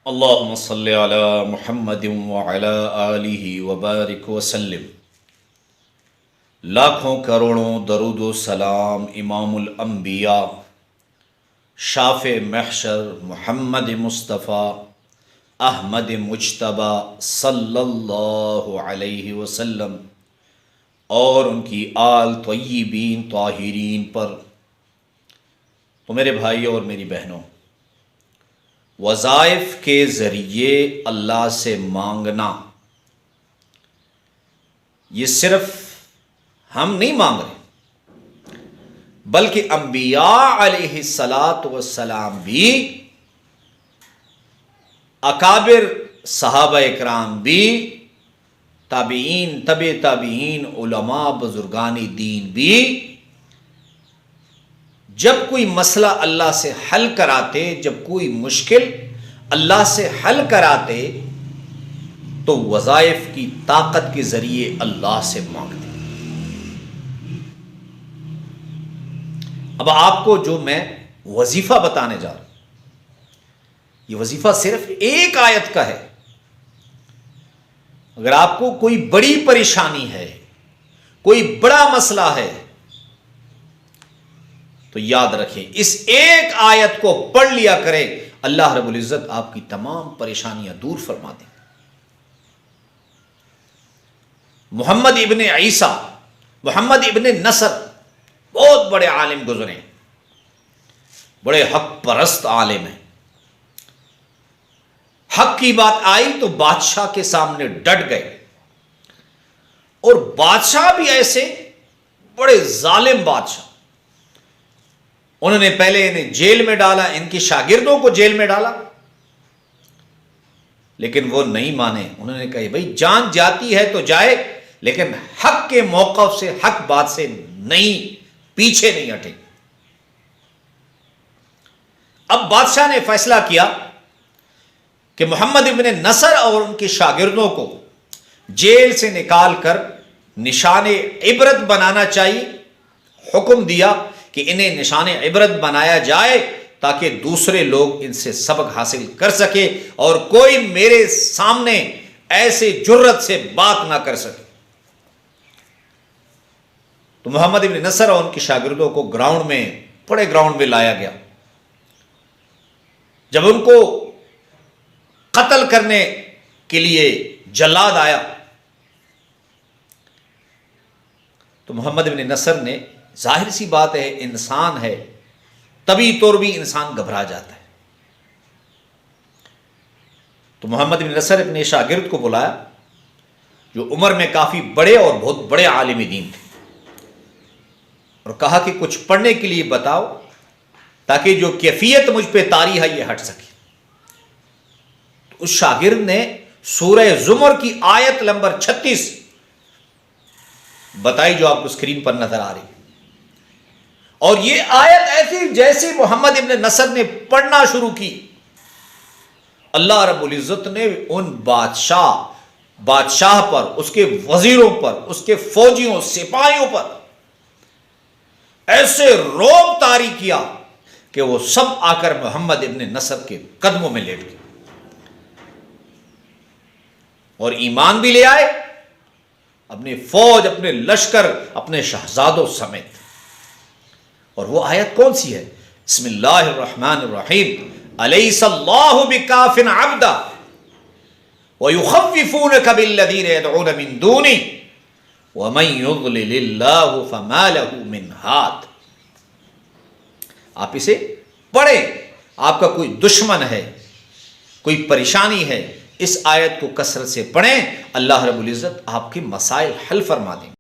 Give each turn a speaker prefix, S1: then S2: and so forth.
S1: اللہم صلی علی محمد وعلی آلہ وبارک وسلم۔ لاکھوں کروڑوں درود و سلام امام الانبیاء شافع محشر محمد مصطفیٰ احمد مجتبیٰ صلی اللہ علیہ وسلم اور ان کی آل طیبین طاہرین پر۔ تو میرے بھائی اور میری بہنوں، وظائف کے ذریعے اللہ سے مانگنا، یہ صرف ہم نہیں مانگ رہے، بلکہ انبیاء علیہ السلام بھی، اکابر صحابہ اکرام بھی، تابعین تبع تابعین علماء بزرگان دین بھی، جب کوئی مسئلہ اللہ سے حل کراتے، جب کوئی مشکل اللہ سے حل کراتے تو وظائف کی طاقت کے ذریعے اللہ سے مانگتے۔ اب آپ کو جو میں وظیفہ بتانے جا رہا ہوں، یہ وظیفہ صرف ایک آیت کا ہے۔ اگر آپ کو کوئی بڑی پریشانی ہے، کوئی بڑا مسئلہ ہے، تو یاد رکھیں اس ایک آیت کو پڑھ لیا کرے، اللہ رب العزت آپ کی تمام پریشانیاں دور فرما دیں۔ محمد ابن عیسیٰ، محمد ابن نصر بہت بڑے عالم گزرے ہیں، بڑے حق پرست عالم ہیں۔ حق کی بات آئی تو بادشاہ کے سامنے ڈٹ گئے، اور بادشاہ بھی ایسے بڑے ظالم بادشاہ، انہوں نے پہلے انہیں جیل میں ڈالا، ان کی شاگردوں کو جیل میں ڈالا، لیکن وہ نہیں مانے۔ انہوں نے کہا بھائی جان جاتی ہے تو جائے، لیکن حق کے موقف سے، حق بات سے نہیں، پیچھے نہیں ہٹے۔ اب بادشاہ نے فیصلہ کیا کہ محمد ابن نصر اور ان کے شاگردوں کو جیل سے نکال کر نشان عبرت بنانا چاہیے۔ حکم دیا کہ انہیں نشان عبرت بنایا جائے تاکہ دوسرے لوگ ان سے سبق حاصل کر سکے اور کوئی میرے سامنے ایسے جرت سے بات نہ کر سکے۔ تو محمد ابن نصر اور ان کے شاگردوں کو بڑے گراؤنڈ میں لایا گیا۔ جب ان کو قتل کرنے کے لیے جلاد آیا تو محمد ابن نصر نے، ظاہر سی بات ہے انسان ہے، طبی طور بھی انسان گھبرا جاتا ہے، تو محمد بن نصر اپنے شاگرد کو بلایا جو عمر میں کافی بڑے اور بہت بڑے عالم دین تھے، اور کہا کہ کچھ پڑھنے کے لیے بتاؤ تاکہ جو کیفیت مجھ پہ طاری ہے یہ ہٹ سکے۔ تو اس شاگرد نے سورہ زمر کی آیت نمبر 36 بتائی جو آپ کو اسکرین پر نظر آ رہی، اور یہ آیت ایسی جیسے محمد ابن نصر نے پڑھنا شروع کی، اللہ رب العزت نے ان بادشاہ پر، اس کے وزیروں پر، اس کے فوجیوں سپاہیوں پر ایسے رعب طاری کیا کہ وہ سب آ کر محمد ابن نصر کے قدموں میں لیٹ گئے اور ایمان بھی لے آئے، اپنی فوج، اپنے لشکر، اپنے شہزادوں سمیت۔ اور وہ آیت کون سی ہے؟ بسم اللہ الرحمن الرحیم، الیس اللہ بکاف عبدا ویخوفونک بالذین یدعون من دونہ ومن یضلل اللہ فما لہ من ہاد۔ آپ اسے پڑھیں، آپ کا کوئی دشمن ہے، کوئی پریشانی ہے، اس آیت کو کثرت سے پڑھیں، اللہ رب العزت آپ کے مسائل حل فرما دیں۔